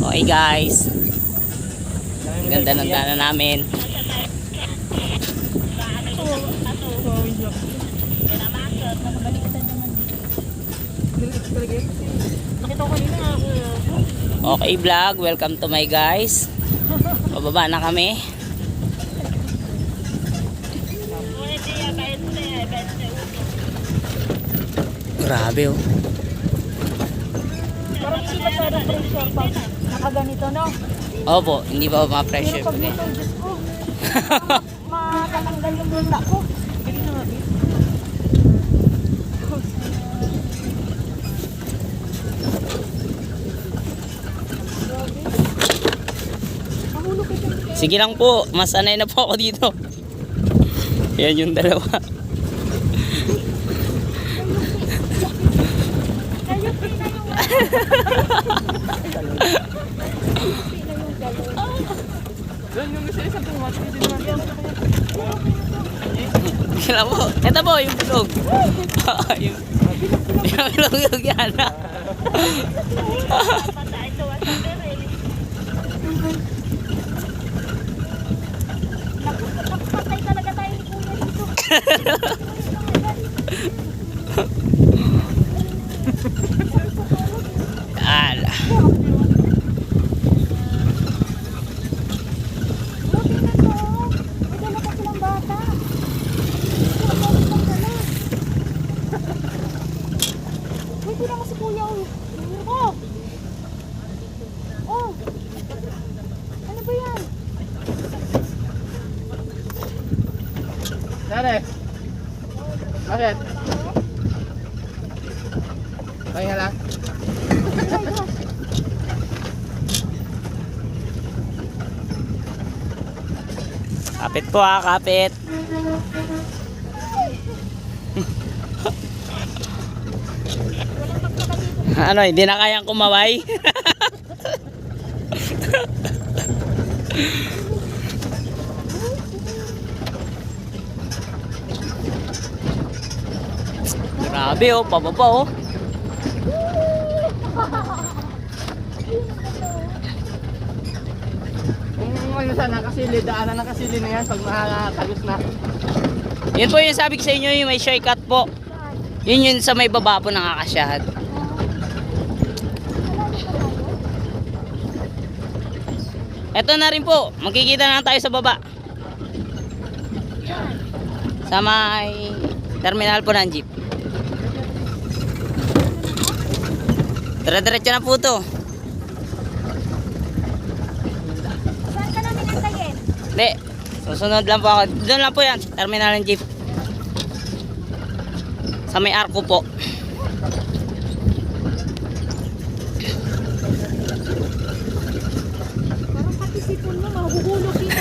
Okay guys, ganda ng daanan namin. Okay vlog, welcome to my guys. Pababa na kami. Grabe oh. Parang hindi masyadong pressure pag nakaganito, no? Opo, hindi pa ma-pressure. Pero pag nito, Diyos ko, matatanggal yung bunda ko. Sige lang po, masanay na po ako dito. Yan yung dalawa. Kila po, eto po yung bilog. Yung bilog yan. Nakapatay talaga tayo ni Kuya dito. Ala. Tingnan mo, may dala pa silang bata. Uy, tingnan mo si Kuya. Oh! Oh! Ano ba yan? Dale. Bakit? Kaya lang. Kapit po ha, kapit. Ano, hindi na kayang kumaway? Grabe oh, pababa oh. Kung ano sana nakasili, daanan nakasili na yan pag nakakagos na. Yun po yung sabi ko sa inyo, yung may shortcut po. Yun sa may baba po nakakasyahan. Eto na rin po, magkikita na tayo sa baba. Sa may terminal po ng jeep. Dire-diretso na po to. Saan ka namin antayin? Hindi, susunod lang po ako. Doon lang po yan, terminal ng jeep. Sa may arko po. Parang pati sipon mo, mahuhulog dito.